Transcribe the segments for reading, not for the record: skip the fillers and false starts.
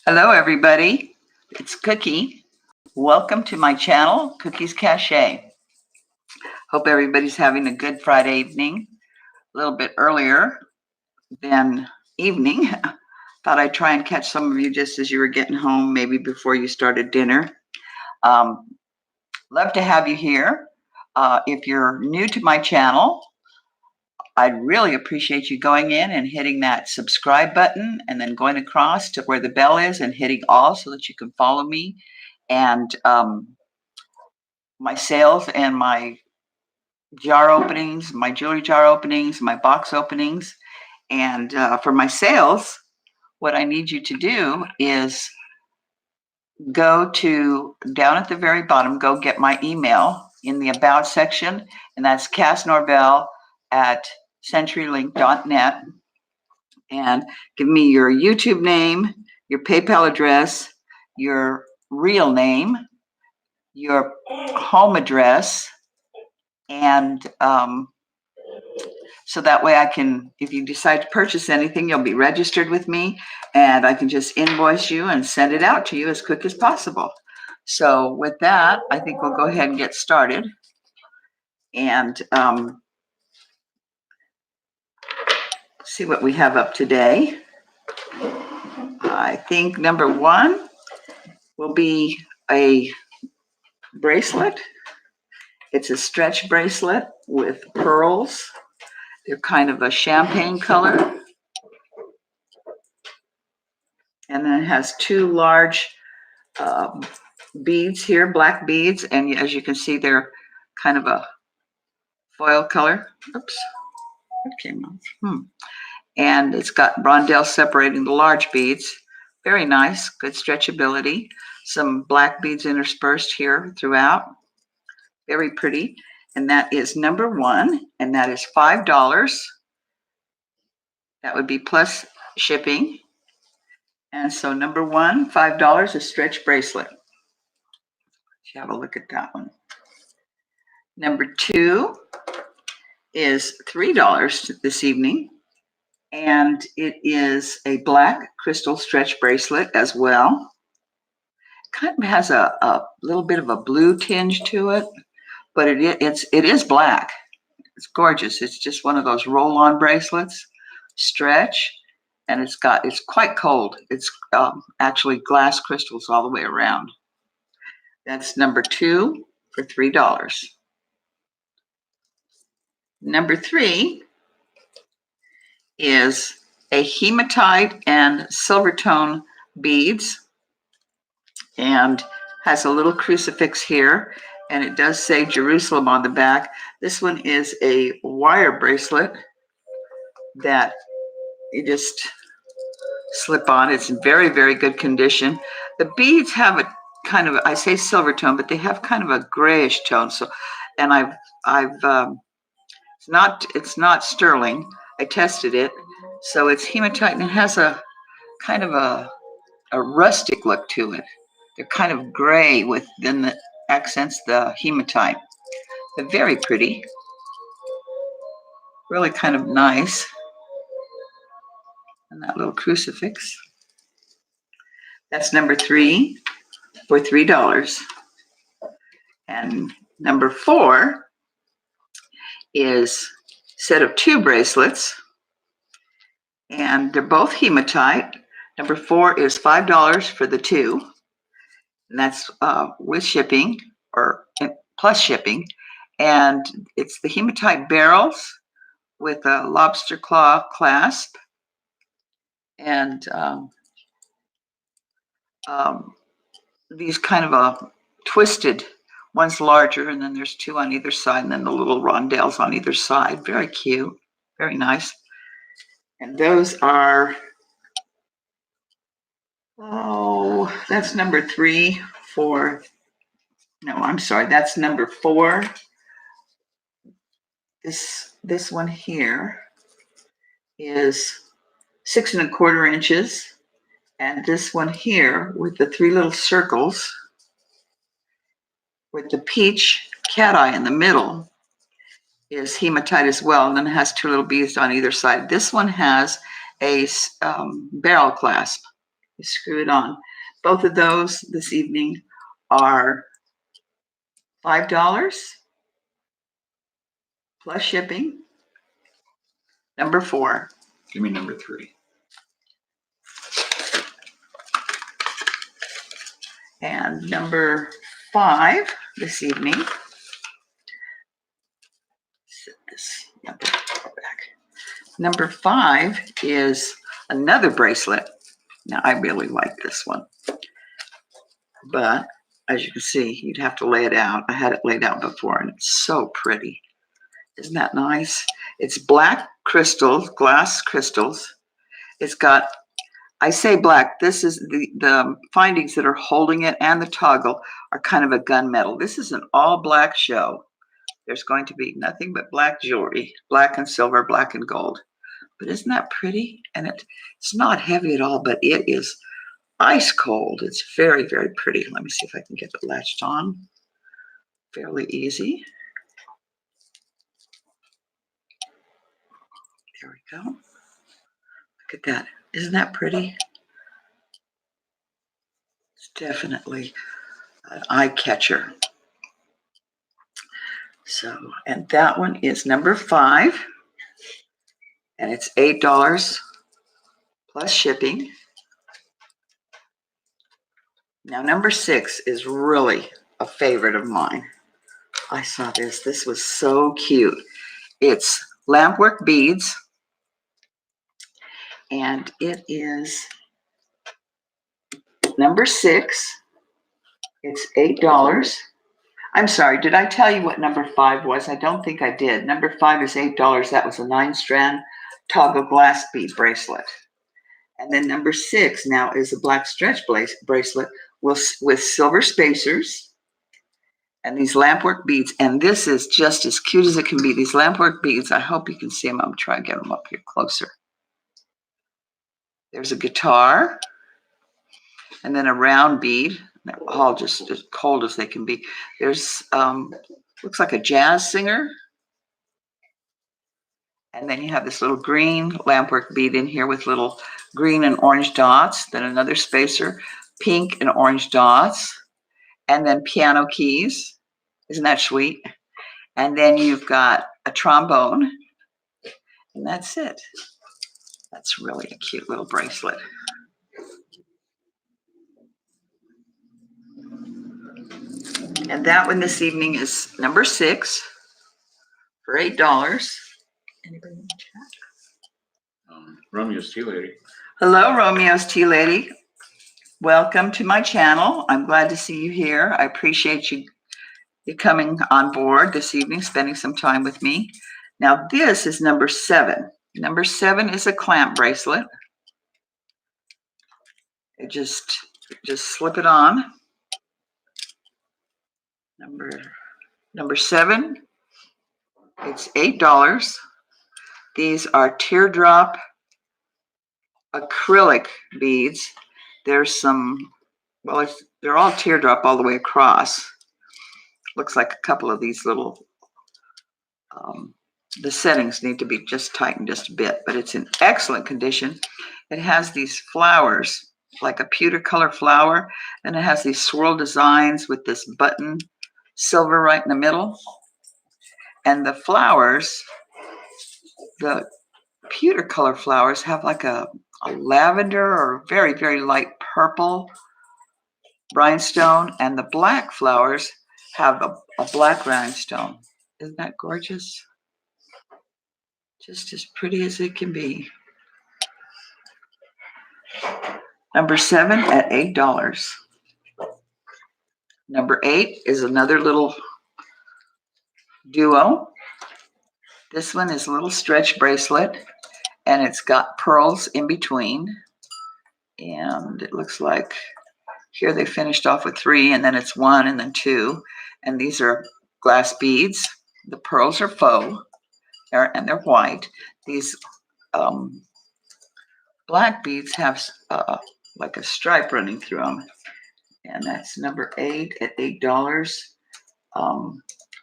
Hello, everybody. It's Cookie. Welcome to my channel, Cookie's Cache. Hope everybody's having a good Friday evening. A little bit earlier than evening. Thought I'd try and catch some of you just as you were getting home, maybe before you started dinner. Love to have you here. If you're new to my channel, I'd really appreciate you going in and hitting that subscribe button and then going across to where the bell is and hitting all so that you can follow me and my sales and my jar openings, my jewelry jar openings, my box openings. And for my sales, what I need you to do is go to down at the very bottom, go get my email in the about section, and that's cassnorvell@centurylink.net, and give me your YouTube name, your PayPal address, your real name, your home address, and so that way I can, if you decide to purchase anything, you'll be registered with me and I can just invoice you and send it out to you as quick as possible. So with that, I think we'll go ahead and get started. And see what we have up today. I think number one will be a bracelet. It's a stretch bracelet with pearls. They're kind of a champagne color. And then it has two large beads here, black beads. And as you can see, they're kind of a foil color. Oops, that came off. And it's got rondelles separating the large beads. Very nice, good stretchability. Some black beads interspersed here throughout. Very pretty. And that is number one, and that is $5. That would be plus shipping. And so number one, $5, a stretch bracelet. Let's have a look at that one. Number two is $3 this evening, and it is a black crystal stretch bracelet as well. Kind of has a little bit of a blue tinge to it, but it is black. It's gorgeous. It's just one of those roll-on bracelets, stretch, and it's quite cold. It's actually glass crystals all the way around. That's number two for $3. Number three is a hematite and silver tone beads, and has a little crucifix here, and it does say Jerusalem on the back. This one is a wire bracelet that you just slip on. It's in very, very good condition. The beads have a kind of, I say silver tone, but they have kind of a grayish tone. So, and it's not sterling. I tested it. So it's hematite, and it has a kind of a rustic look to it. They're kind of gray with then the accents the hematite. They're very pretty. Really kind of nice. And that little crucifix. That's number three for $3. And number four is a set of two bracelets, and they're both hematite. Number four is $5 for the two, and that's with shipping or plus shipping. And it's the hematite barrels with a lobster claw clasp, and these kind of a twisted. One's larger, and then there's two on either side, and then the little rondelles on either side. Very cute, very nice. And those are, that's number three for, no, I'm sorry, that's number four. This one here is 6 1/4 inches, and this one here with the three little circles with the peach cat eye in the middle is hematite as well, and then it has two little beads on either side. This one has a barrel clasp, You screw it on. Both of those this evening are $5 plus shipping. Number 4. Give me number 3. And number 5 this evening. Set this number back. Number 5 is another bracelet. Now, I really like this one. But as you can see, you'd have to lay it out. I had it laid out before, and it's so pretty. Isn't that nice? It's black crystals, glass crystals. It's got, I say black, this is the findings that are holding it and the toggle are kind of a gunmetal. This is an all black show. There's going to be nothing but black jewelry, black and silver, black and gold. But isn't that pretty? And it's not heavy at all, but it is ice cold. It's very, very pretty. Let me see if I can get it latched on. Fairly easy. There we go. Look at that. Isn't that pretty? It's definitely an eye catcher. So, and that one is number 5. And it's $8 plus shipping. Now, number 6 is really a favorite of mine. I saw this. This was so cute. It's lampwork beads. And it is number 6. It's $8. I'm sorry, did I tell you what number 5 was? I don't think I did. Number 5 is $8. That was a 9-strand toggle glass bead bracelet. And then number 6 now is a black stretch bracelet with silver spacers and these lampwork beads. And this is just as cute as it can be. These lampwork beads, I hope you can see them. I'm going to try and get them up here closer. There's a guitar and then a round bead. They're all just as cold as they can be. There's, looks like a jazz singer. And then you have this little green lampwork bead in here with little green and orange dots. Then another spacer, pink and orange dots. And then piano keys. Isn't that sweet? And then you've got a trombone. And that's it. That's really a cute little bracelet. And that one this evening is number 6 for $8. Anybody in the chat? Romeo's Tea Lady. Hello, Romeo's Tea Lady. Welcome to my channel. I'm glad to see you here. I appreciate you coming on board this evening, spending some time with me. Now, this is number 7. Number 7 is a clamp bracelet. It just slip it on. Number 7, it's $8. These are teardrop acrylic beads. There's some, well, they're all teardrop all the way across. Looks like a couple of these little, the settings need to be just tightened just a bit, but it's in excellent condition. It has these flowers, like a pewter color flower, and it has these swirl designs with this button silver right in the middle. And the flowers, the pewter color flowers have like a lavender or very, very light purple rhinestone, and the black flowers have a black rhinestone. Isn't that gorgeous? Just as pretty as it can be. Number 7 at $8. Number 8 is another little duo. This one is a little stretch bracelet, and it's got pearls in between. And it looks like here they finished off with 3, and then it's 1 and then 2. And these are glass beads. The pearls are faux, and they're white. These black beads have like a stripe running through them. And that's number 8 at $8.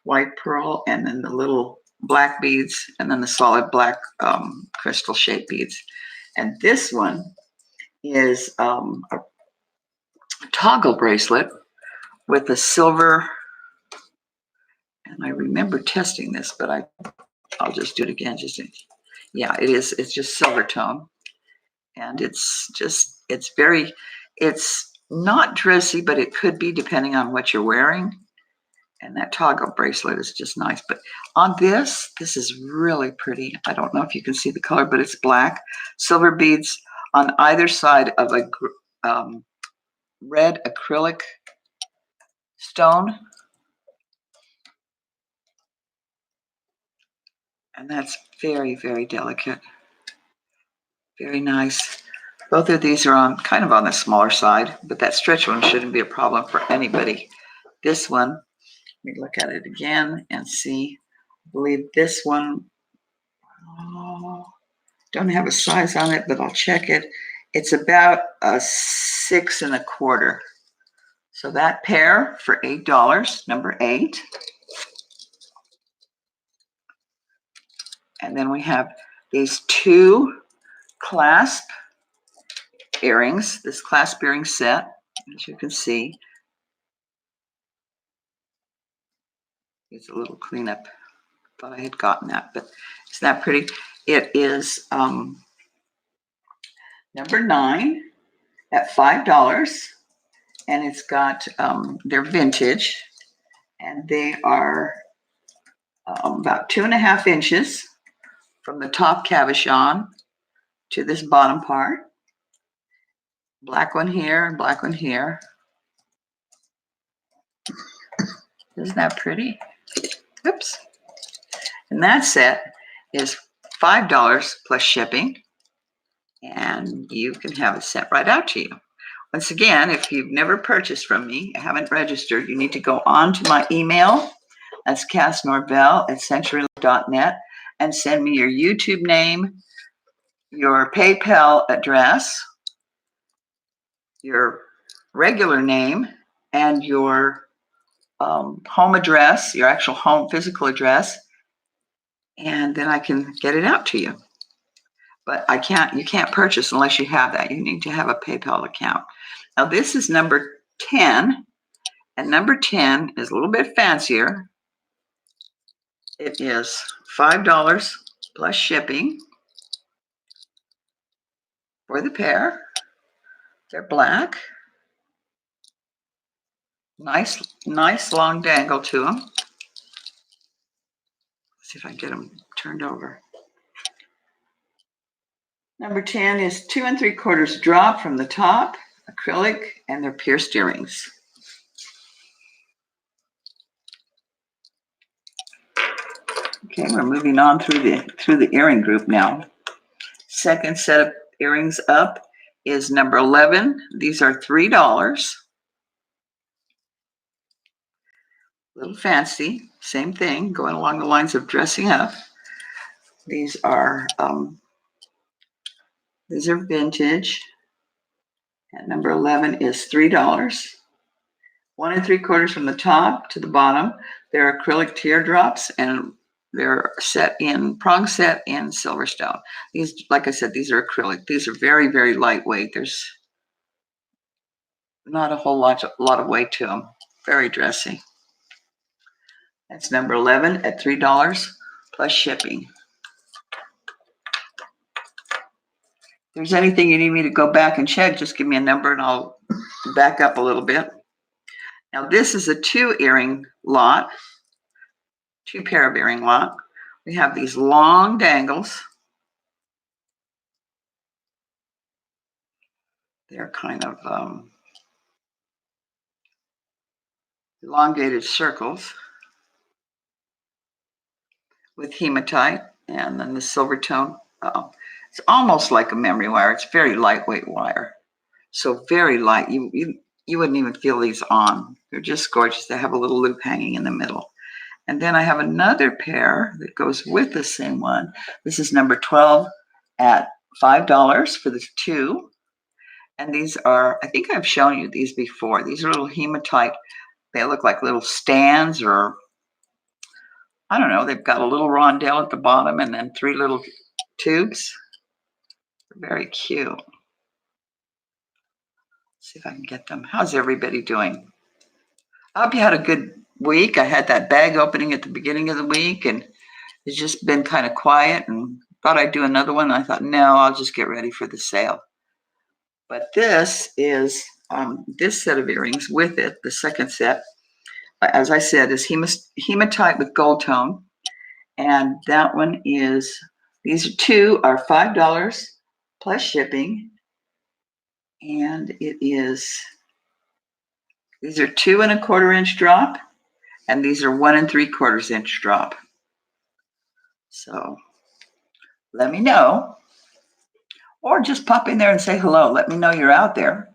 White pearl, and then the little black beads, and then the solid black crystal shaped beads. And this one is a toggle bracelet with a silver, and I remember testing this, but I'll just do it again. Yeah, it is. It's just silver tone, and it's not dressy, but it could be depending on what you're wearing. And that toggle bracelet is just nice. But on this is really pretty. I don't know if you can see the color, but it's black. Silver beads on either side of a red acrylic stone. And that's very, very delicate. Very nice. Both of these are on kind of on the smaller side, but that stretch one shouldn't be a problem for anybody. This one, let me look at it again and see. I believe this one, don't have a size on it, but I'll check it. It's about a 6 1/4. So that pair for $8, number 8. And then we have these 2 clasp earrings, this clasp earring set, as you can see. It's a little cleanup. Thought I had gotten that, but isn't that pretty? It is number 9 at $5, and it's got they're vintage, and they are about 2.5 inches from the top cabochon to this bottom part. Black one here and black one here. Isn't that pretty? Oops. And that set is $5 plus shipping, and you can have it sent right out to you. Once again, if you've never purchased from me, haven't registered, you need to go on to my email. That's cassnorvell@centurynet, and send me your YouTube name, your PayPal address, your regular name, and your home address, your actual home physical address, and then I can get it out to you. But you can't purchase unless you have that. You need to have a PayPal account. Now this is number 10, and number 10 is a little bit fancier. It is $5 plus shipping for the pair. They're black. Nice long dangle to them. Let's see if I can get them turned over. Number 10 is 2 3/4 drop from the top, acrylic, and they're pierced earrings. Okay, we're moving on through the earring group now. Second set of earrings up is number 11. These are $3. A little fancy, same thing, going along the lines of dressing up. These are vintage. And number 11 is $3. 1 3/4 from the top to the bottom. They're acrylic teardrops, and they're prong set in Silverstone. These, like I said, these are acrylic. These are very, very lightweight. There's not a whole lot of weight to them. Very dressy. That's number 11 at $3 plus shipping. If there's anything you need me to go back and check, just give me a number and I'll back up a little bit. Now this is a 2 earring lot, 2 pair of earring lot. We have these long dangles. They're kind of elongated circles with hematite, and then the silver tone. It's almost like a memory wire. It's very lightweight wire, so very light. You wouldn't even feel these on. They're just gorgeous. They have a little loop hanging in the middle. And then I have another pair that goes with the same one. This is number 12 at $5 for the 2. And these are, I think I've shown you these before. These are little hematite. They look like little stands, or I don't know. They've got a little rondelle at the bottom and then 3 little tubes. Very cute. See if I can get them. How's everybody doing? I hope you had a good week. I had that bag opening at the beginning of the week, and it's just been kind of quiet, and thought I'd do another one. I thought, no, I'll just get ready for the sale. But this is this set of earrings with it, the second set, as I said, is hematite with gold tone. And that one is, these two are $5 plus shipping. And it is, these are 2 1/4 inch drop, and these are 1 3/4 inch drop. So let me know, or just pop in there and say hello. Let me know you're out there.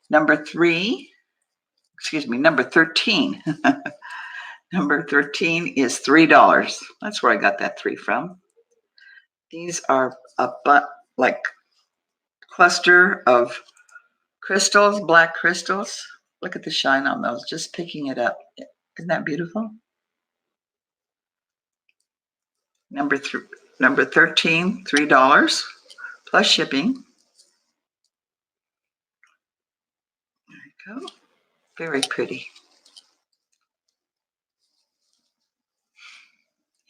Number 13. Number 13 is $3. That's where I got that 3 from. These are like cluster of crystals, black crystals. Look at the shine on those, just picking it up. Isn't that beautiful? Number 13, $3 plus shipping. There you go. Very pretty.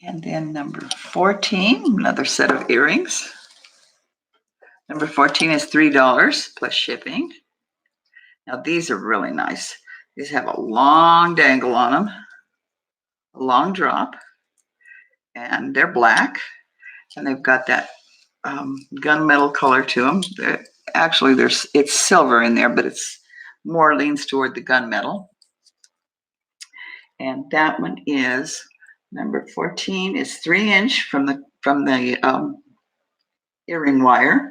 And then number 14, another set of earrings. Number 14 is $3 plus shipping. Now these are really nice. These have a long dangle on them, a long drop, and they're black, and they've got that gunmetal color to them. Actually, it's silver in there, but it's more leans toward the gunmetal. And that one is number 14 is 3 inch from the earring wire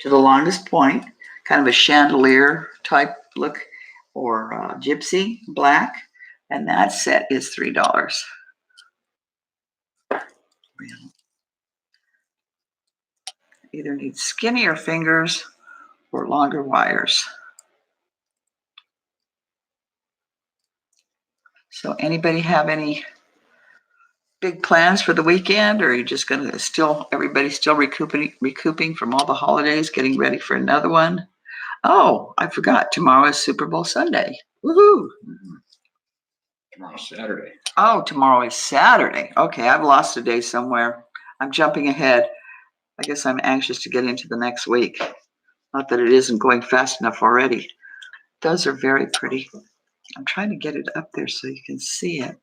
to the longest point, kind of a chandelier type look, or gypsy black, and that set is $3. Either need skinnier fingers or longer wires. So anybody have any big plans for the weekend, or are you just gonna everybody's still recouping from all the holidays, getting ready for another one? Oh, I forgot, tomorrow is Super Bowl Sunday. Woohoo! Tomorrow's Saturday. Oh, tomorrow is Saturday. Okay, I've lost a day somewhere. I'm jumping ahead. I guess I'm anxious to get into the next week. Not that it isn't going fast enough already. Those are very pretty. I'm trying to get it up there so you can see it.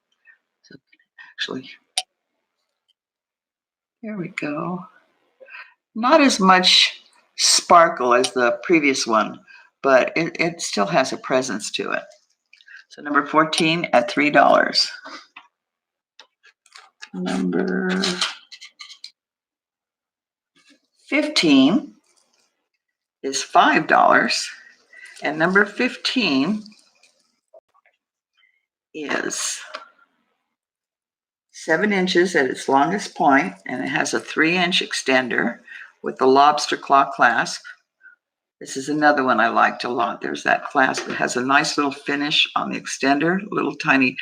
So actually, there we go. Not as much sparkle as the previous one, but it still has a presence to it. So number 14 at $3. Number 15 is $5. And number 15 is 7 inches at its longest point, and it has a 3-inch extender with the lobster claw clasp. This is another one I liked a lot. There's that clasp. It has a nice little finish on the extender, little tiny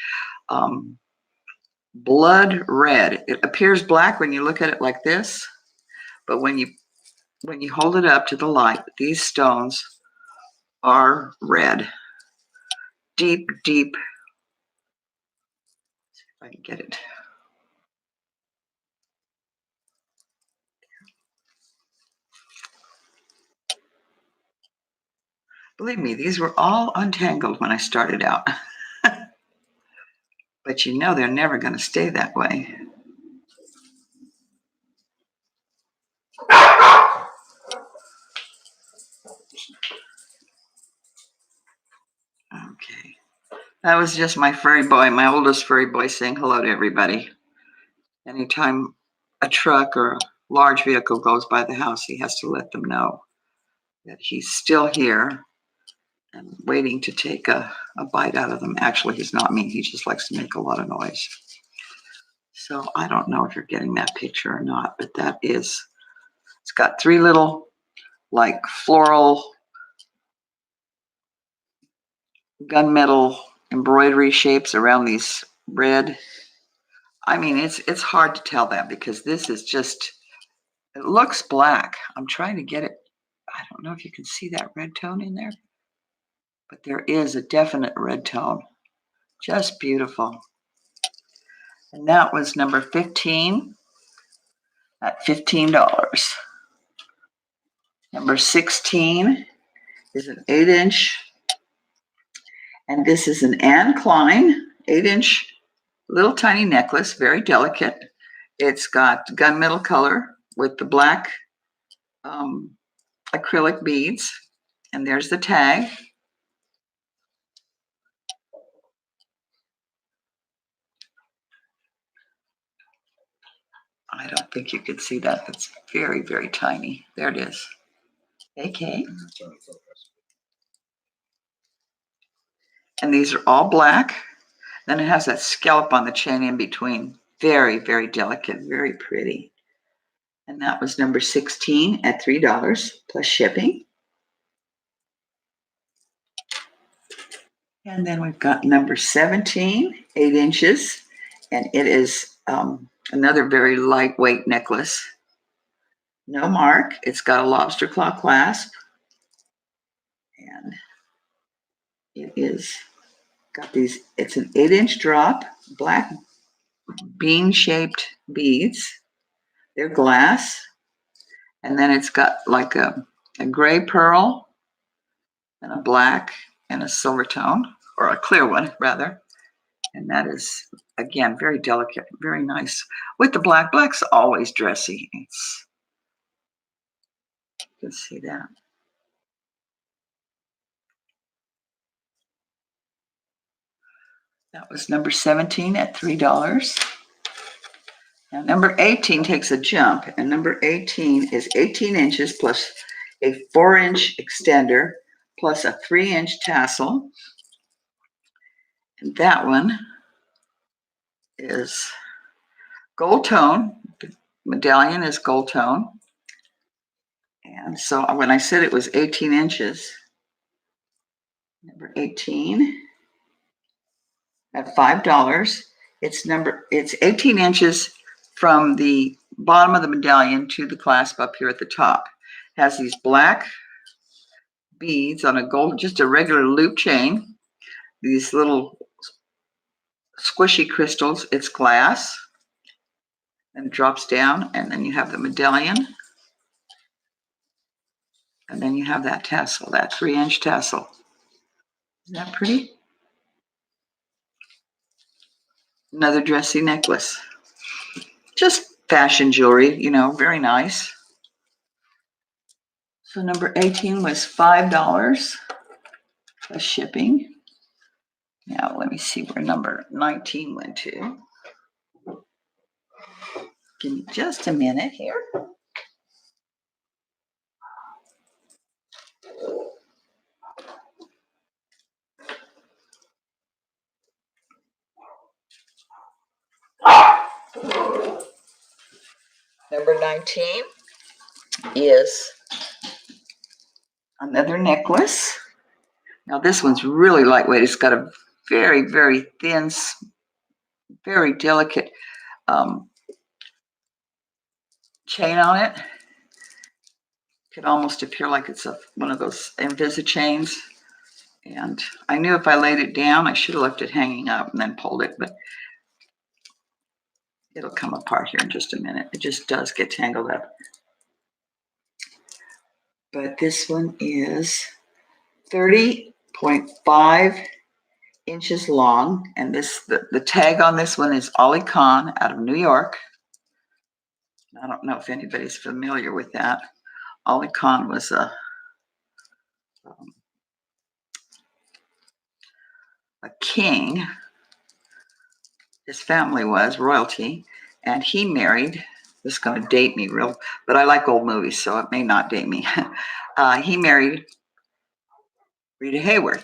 blood red. It appears black when you look at it like this, but when you hold it up to the light, these stones are red. Deep, deep. Let's see if I can get it. Believe me, these were all untangled when I started out. But you know they're never going to stay that way. Okay. That was just my furry boy, my oldest furry boy, saying hello to everybody. Anytime a truck or a large vehicle goes by the house, he has to let them know that he's still here and waiting to take a bite out of them. Actually, he's not mean. He just likes to make a lot of noise. So I don't know if you're getting that picture or not, but that is, it's got 3 little like floral gunmetal embroidery shapes around these red. I mean, it's hard to tell that because this is just, it looks black. I'm trying to get it. I don't know if you can see that red tone in there, but there is a definite red tone. Just beautiful. And that was number 15 at $15. Number 16 is an 8-inch, and this is an Anne Klein 8-inch little tiny necklace, very delicate. It's got gunmetal color with the black acrylic beads, and there's the tag. I don't think you could see that. It's very, very tiny. There it is. Okay. And these are all black. Then it has that scallop on the chain in between. Very, very delicate, very pretty. And that was number 16 at $3 plus shipping. And then we've got number 17, 8 inches. And it is another very lightweight necklace. No mark. It's got a lobster claw clasp. And it is got these, it's an 8-inch drop, black bean-shaped beads. They're glass. And then it's got like a gray pearl and a black and a silver tone, or a clear one rather. And that is, again, very delicate, very nice. With the black, black's always dressy. It's, you can see that. That was number 17 at $3. Now number 18 takes a jump, and number 18 is 18 inches plus a 4-inch extender plus a 3-inch tassel. And that one is gold tone. The medallion is gold tone. And so when I said it was 18 inches, number 18 at $5, it's 18 inches from the bottom of the medallion to the clasp up here at the top. It has these black beads on a gold, just a regular loop chain. These little squishy crystals. It's glass, and it drops down, and then you have the medallion, and then you have that tassel, that 3-inch tassel. Isn't that pretty? Another dressy necklace. Just fashion jewelry, you know, very nice. So number 18 was $5 plus shipping. Now let me see where number 19 went to. Give me just a minute here. Number 19 is another necklace. Now this one's really lightweight. It's got a very, very thin, very delicate chain on it. Could almost appear like it's one of those Invisa chains. And I knew if I laid it down, I should have left it hanging up and then pulled it, but it'll come apart here in just a minute. It just does get tangled up. But this one is 30.5 inches long, and the tag on this one is Ali Khan out of New York. I don't know if anybody's familiar with that. Ali Khan was a king. His family was royalty, and he married. This is going to date me real, but I like old movies, so it may not date me. He married Rita Hayworth,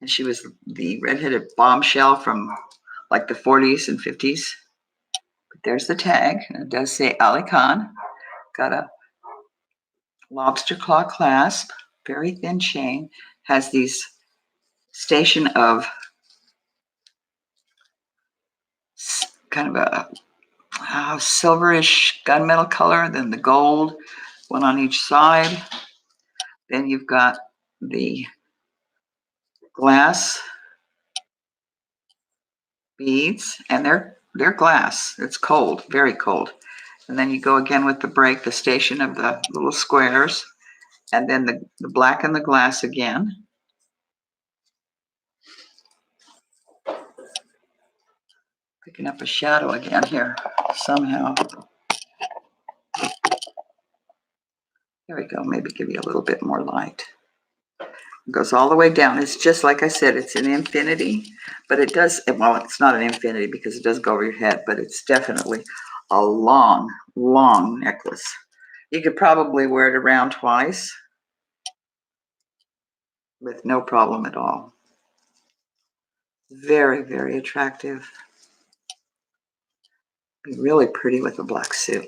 and she was the redheaded bombshell from like the 40s and 50s. But there's the tag, and it does say Ali Khan. Got a lobster claw clasp, very thin chain, has these station of kind of a silverish gunmetal color, then the gold, one on each side. Then you've got the glass beads, and they're glass. It's cold, very cold. And then you go again with the break, the station of the little squares, and then the black and the glass again. Picking up a shadow again here somehow. There we go. Maybe give you a little bit more light. It goes all the way down. It's just like I said, it's an infinity, but it does, well, it's not an infinity because it does go over your head, but it's definitely a long, long necklace. You could probably wear it around twice with no problem at all. Very, very attractive. Be really pretty with a black suit.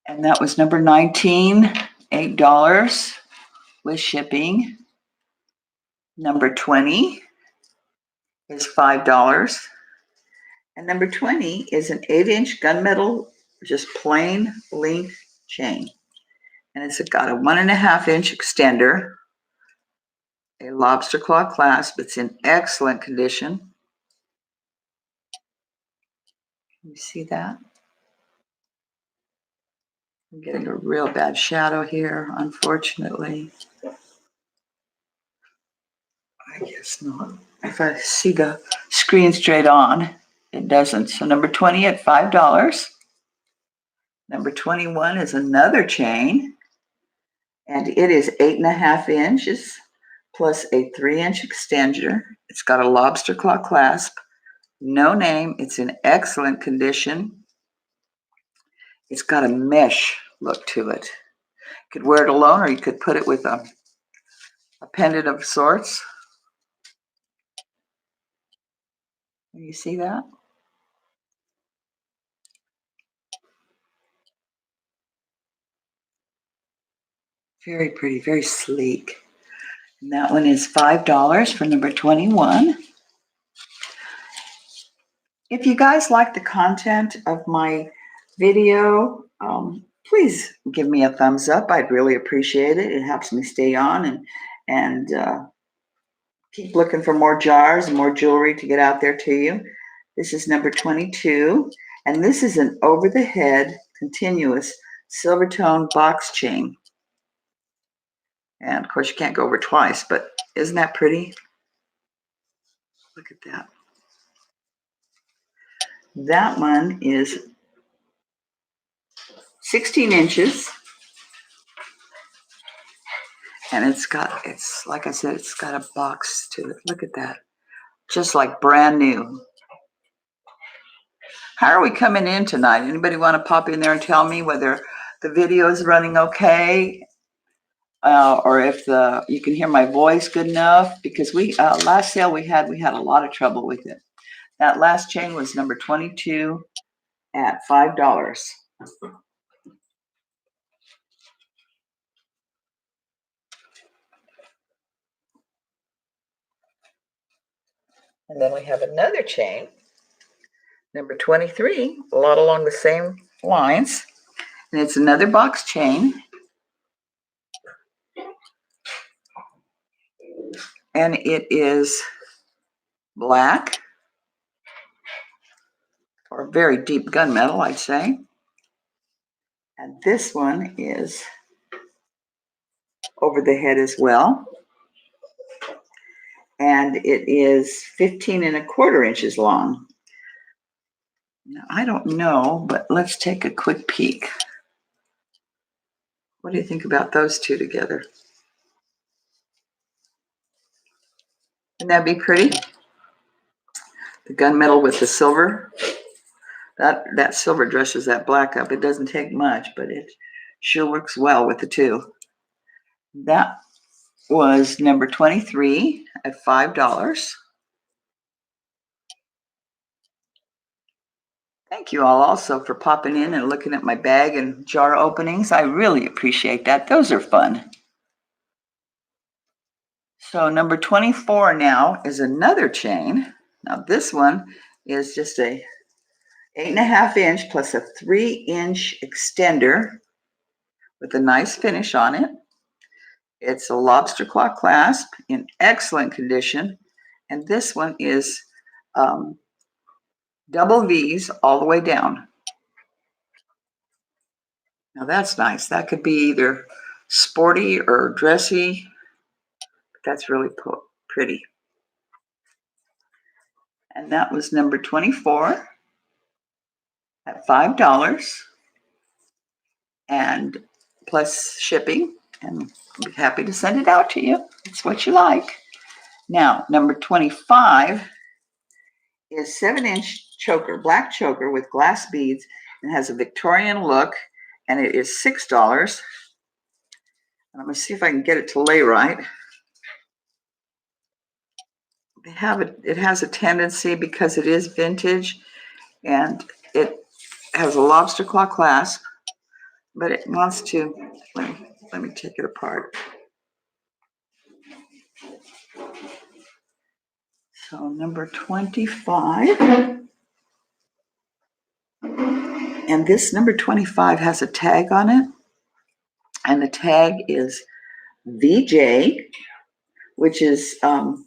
And that was number 19, $8 with shipping. Number 20 is $5. And number 20 is an 8-inch gunmetal, just plain link chain. And it's got a 1.5-inch extender, a lobster claw clasp. It's in excellent condition. Can you see that? I'm getting a real bad shadow here, unfortunately. I guess not. If I see the screen straight on, it doesn't. So number 20 at $5. Number 21 is another chain, and it is 8.5 inches plus a 3-inch extender. It's got a lobster claw clasp, no name. It's in excellent condition. It's got a mesh look to it. You could wear it alone, or you could put it with a pendant of sorts. You see that? Very pretty, very sleek. And that one is $5 for number 21. If you guys like the content of my video, please give me a thumbs up. I'd really appreciate it. It helps me stay on and keep looking for more jars and more jewelry to get out there to you. This is number 22, and this is an over-the-head continuous silver tone box chain. And of course, you can't go over twice, but isn't that pretty? Look at that. That one is 16 inches. And it's like I said, it's got a box to it. Look at that. Just like brand new. How are we coming in tonight? Anybody want to pop in there and tell me whether the video is running okay? Or if you can hear my voice good enough? Because last sale we had a lot of trouble with it. That last chain was number 22 at $5. And then we have another chain, number 23, a lot along the same lines. And it's another box chain. And it is black, or very deep gunmetal, I'd say. And this one is over the head as well. And it is 15.25 inches long. Now, I don't know, but let's take a quick peek. What do you think about those two together? Wouldn't that be pretty? The gunmetal with the silver. That silver dresses that black up. It doesn't take much, but it sure works well with the two. That was number 23 at $5. Thank you all also for popping in and looking at my bag and jar openings. I really appreciate that. Those are fun. So number 24 now is another chain. Now this one is just 8.5 inch plus a 3-inch extender with a nice finish on it. It's a lobster claw clasp in excellent condition. And this one is double V's all the way down. Now that's nice. That could be either sporty or dressy. That's really pretty. And that was number 24 at $5 and plus shipping. And I'll be happy to send it out to you. It's what you like. Now, number 25 is 7-inch choker, black choker with glass beads, and has a Victorian look, and it is $6. And I'm going to see if I can get it to lay right. It has a tendency, because it is vintage and it has a lobster claw clasp, but it wants to, let me take it apart. So number 25, and this number 25 has a tag on it, and the tag is VJ, which is trying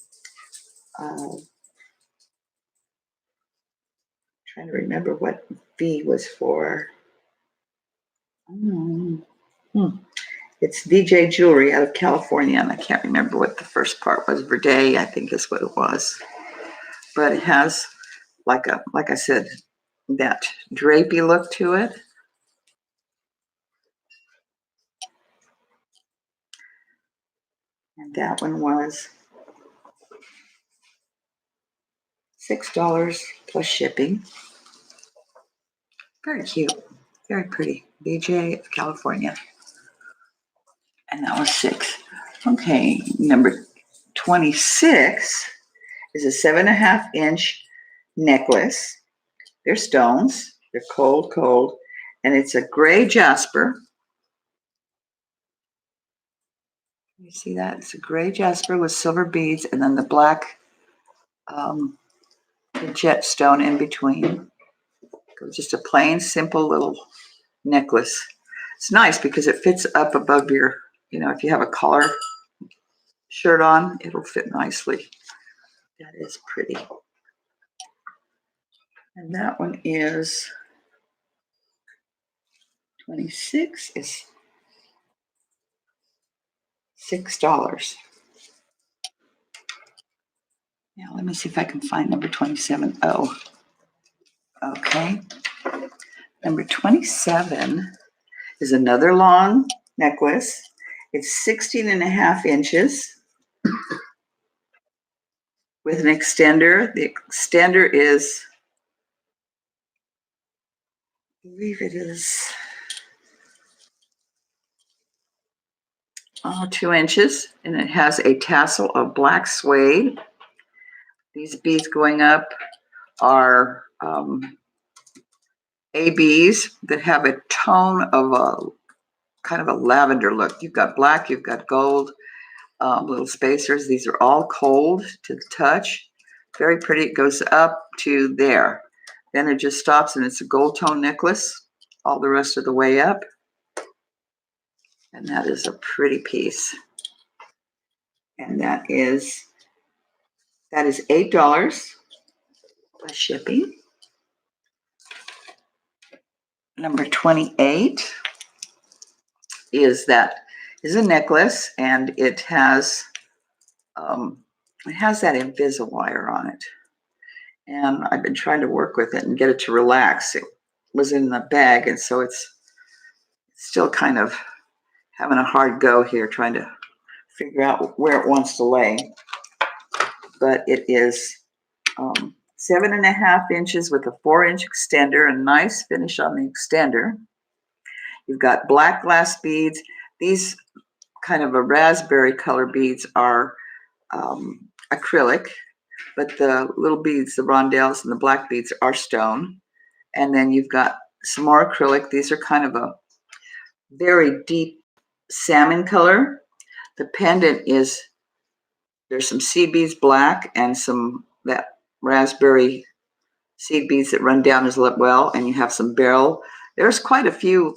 to remember what V was for. It's VJ Jewelry out of California, and I can't remember what the first part was. Verde, I think, is what it was. But it has, like I said, that drapey look to it. And that one was $6 plus shipping. Very cute, very pretty. VJ of California. And that was $6. Okay, number 26 is a 7.5 inch necklace. They're stones. They're cold, and it's a gray jasper. You see that? It's a gray jasper with silver beads, and then the black jet stone in between. Just a plain, simple little necklace. It's nice because it fits up above your, if you have a collar shirt on, it'll fit nicely. That is pretty. And that one is 26 is $6. Now let me see if I can find number 27. Oh, okay. Number 27 is another long necklace. It's 16.5 inches with an extender. The extender is, I believe it is 2 inches, and it has a tassel of black suede. These beads going up are ABs that have a tone of a kind of a lavender look. You've got black, you've got gold, little spacers. These are all cold to the touch. Very pretty. It goes up to there. Then it just stops, and it's a gold tone necklace all the rest of the way up. And that is a pretty piece. And that is $8 plus shipping. Number 28 is a necklace, and it has that Invisawire on it. And I've been trying to work with it and get it to relax. It was in the bag, and so it's still kind of having a hard go here, trying to figure out where it wants to lay. But it is 7.5 inches with a 4-inch extender, a nice finish on the extender. You've got black glass beads. These kind of a raspberry color beads are acrylic, but the little beads, the rondelles and the black beads, are stone. And then you've got some more acrylic. These are kind of a very deep salmon color. The pendant there's some sea beads black and some that raspberry seed beads that run down as well, and you have some beryl. There's quite a few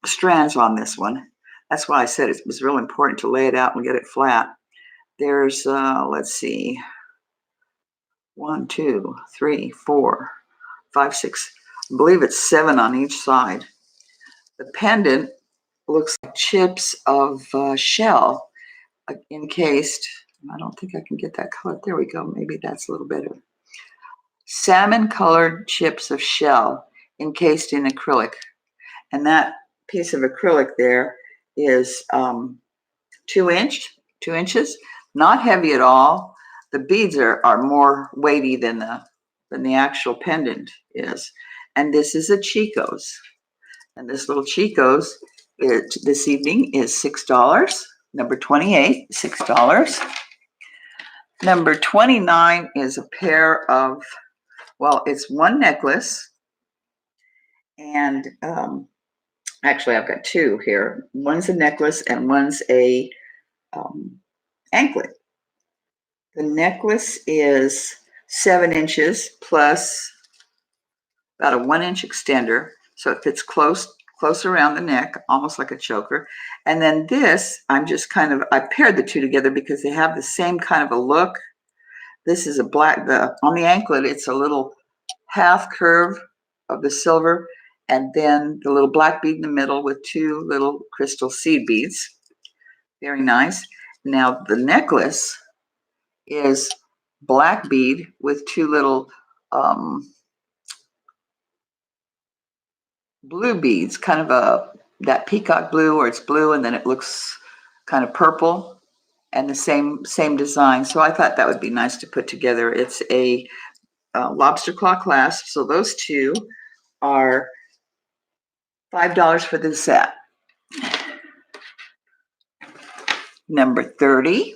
strands on this one. That's why I said it was real important to lay it out and get it flat. There's, let's see, 1, 2, 3, 4, 5, 6, I believe it's 7 on each side. The pendant looks like chips of shell encased. I don't think I can get that color. There we go. Maybe that's a little better. Salmon colored chips of shell encased in acrylic. And that piece of acrylic there is 2 inches, not heavy at all. The beads are more weighty than the actual pendant is. And this is a Chico's. And this little Chico's this evening is $6. Number 28, $6. Number 29 is a pair of, well, it's one necklace. And actually, I've got 2 here. One's a necklace and one's a anklet. The necklace is 7 inches plus about a 1-inch extender. So it fits close around the neck, almost like a choker. And then this, I paired the 2 together because they have the same kind of a look. This is a black, on the anklet, it's a little half curve of the silver, and then the little black bead in the middle with 2 little crystal seed beads. Very nice. Now the necklace is black bead with 2 little blue beads, kind of that peacock blue, or it's blue and then it looks kind of purple, and the same design. So I thought that would be nice to put together. It's a lobster claw clasp. So those 2 are $5 for the set. Number 30.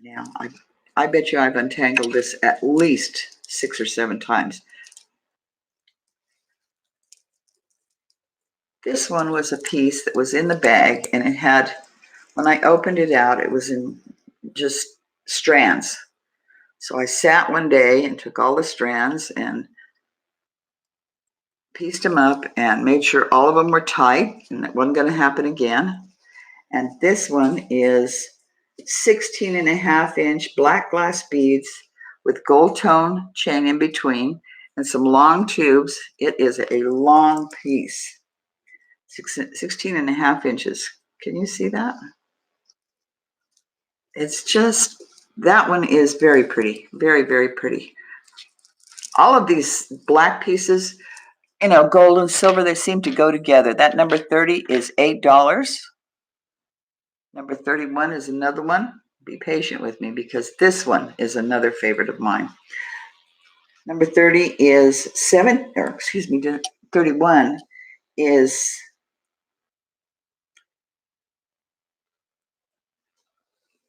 Now, I bet you I've untangled this at least 6 or 7 times. This one was a piece that was in the bag, and it had, when I opened it out, it was in just strands. So I sat one day and took all the strands and pieced them up and made sure all of them were tight and that wasn't going to happen again. And this one is 16.5-inch black glass beads with gold tone chain in between and some long tubes. It is a long piece, 16.5 inches. Can you see that? It's just, that one is very pretty, very, very pretty. All of these black pieces, gold and silver, they seem to go together. That number 30 is $8. Number 31 is another one. Be patient with me because this one is another favorite of mine. Number 30 is 31 is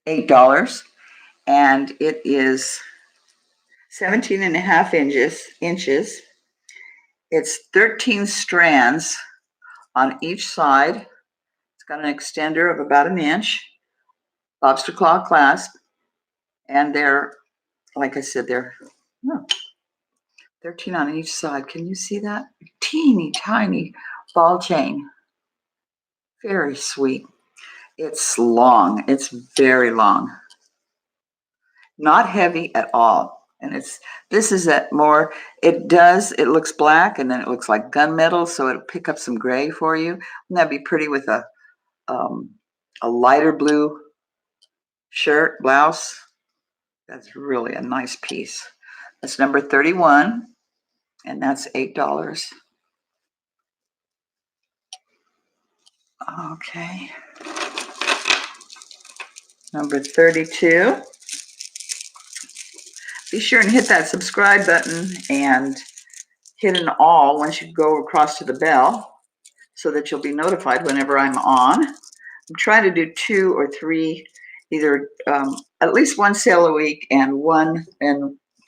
$8, and it is 17.5 inches. It's 13 strands on each side. It's got an extender of about 1 inch, lobster claw clasp, and they're, like I said, they're 13 on each side. Can you see that? Teeny tiny ball chain. Very sweet. It's long. It's very long. Not heavy at all. And this is it looks black and then it looks like gunmetal, so it'll pick up some gray for you. And that'd be pretty with a lighter blue shirt, blouse. That's really a nice piece. That's number 31, and that's $8. Okay. Number 32. Be sure and hit that subscribe button and hit an all once you go across to the bell so that you'll be notified whenever I'm on. I'm trying to do 2 or 3, either at least 1 sale a week and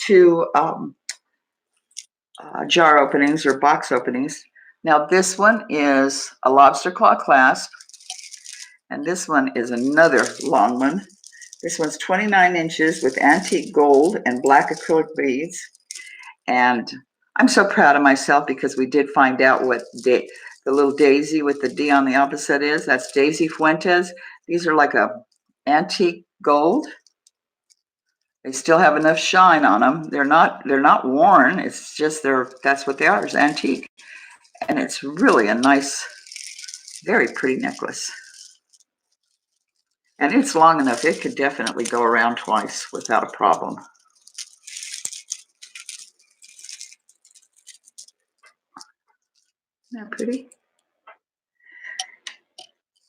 2 jar openings or box openings. Now this one is a lobster claw clasp, and this one is another long one. This one's 29 inches with antique gold and black acrylic beads. And I'm so proud of myself because we did find out what the little daisy with the D on the opposite is. That's Daisy Fuentes. These are like a antique gold. They still have enough shine on them. They're not worn. It's just that's what they are, is antique. And it's really a nice, very pretty necklace. And it's long enough. It could definitely go around twice without a problem. Isn't that pretty?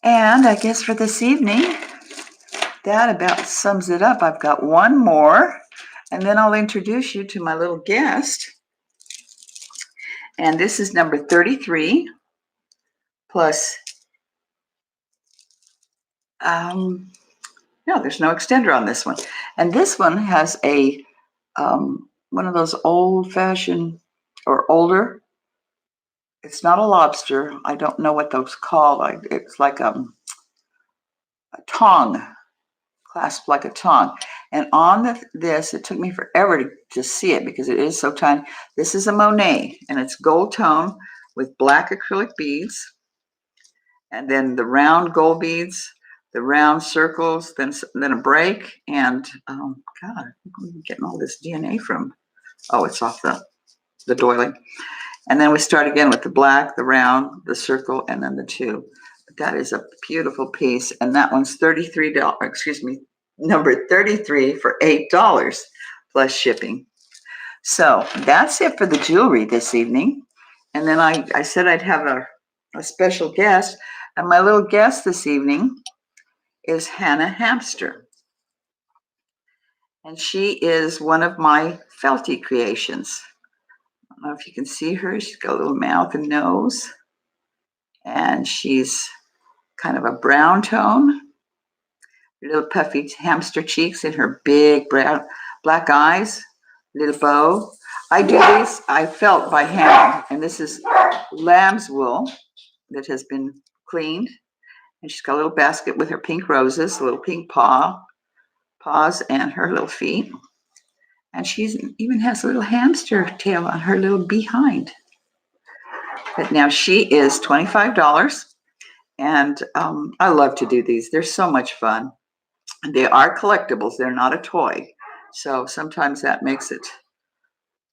And I guess for this evening, that about sums it up. I've got one more, and then I'll introduce you to my little guest. And this is number 33 plus, no, there's no extender on this one. And this one has a, one of those old-fashioned or older. It's not a lobster. I don't know what those called. It's like a tong, clasped like a tong. And on this, it took me forever to see it because it is so tiny. This is a Monet, and it's gold tone with black acrylic beads. And then the round gold beads, the round circles, then a break. And, oh, God, I'm getting all this DNA from, oh, it's off the doily. And then we start again with the black, the round, the circle, and then the two. That is a beautiful piece. And that one's $33, excuse me, number 33 for $8 plus shipping. So that's it for the jewelry this evening. And then I said I'd have a special guest. And my little guest this evening is Hannah Hamster. And she is one of my Felty creations. I don't know if you can see her. She's got a little mouth and nose. And she's kind of a brown tone. Little puffy hamster cheeks and her big brown black eyes. Little bow. I do these, I felt by hand. And this is lamb's wool that has been cleaned. And she's got a little basket with her pink roses, a little pink paws, and her little feet. And she even has a little hamster tail on her little behind. But now she is $25. And I love to do these. They're so much fun. They are collectibles. They're not a toy. So sometimes that makes it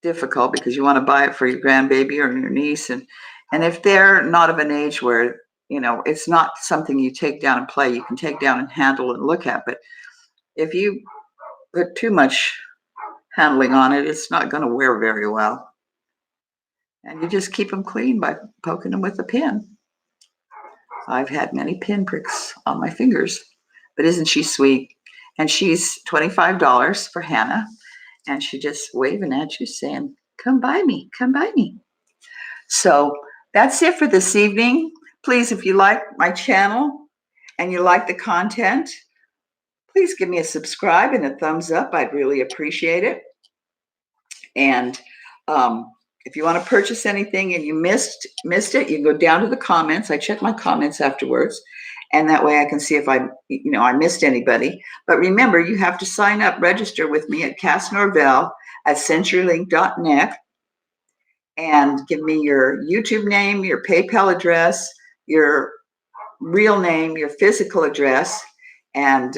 difficult because you want to buy it for your grandbaby or your niece. And if they're not of an age where, you know, it's not something you take down and play, you can take down and handle and look at. But if you put too much handling on it, it's not going to wear very well. And you just keep them clean by poking them with a pin. I've had many pin pricks on my fingers, but isn't she sweet? And she's $25 for Hannah. And she just waving at you saying, come buy me, come buy me. So that's it for this evening. Please, if you like my channel and you like the content, please give me a subscribe and a thumbs up. I'd really appreciate it. And if you want to purchase anything and you missed it, you can go down to the comments. I check my comments afterwards. And that way I can see if I missed anybody. But remember, you have to sign up, register with me at Cass Norvell at CenturyLink.net and give me your YouTube name, your PayPal address, your real name, your physical address, and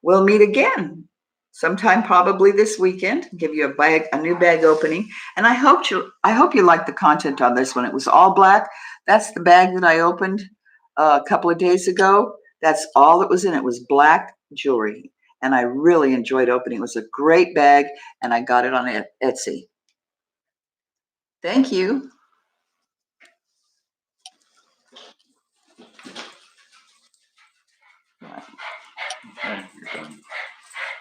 we'll meet again sometime probably this weekend. Give you a new bag opening. And I hope you liked the content on this one. It was all black. That's the bag that I opened a couple of days ago. That's all that was in it, was black jewelry. And I really enjoyed opening. It was a great bag, and I got it on Etsy. Thank you.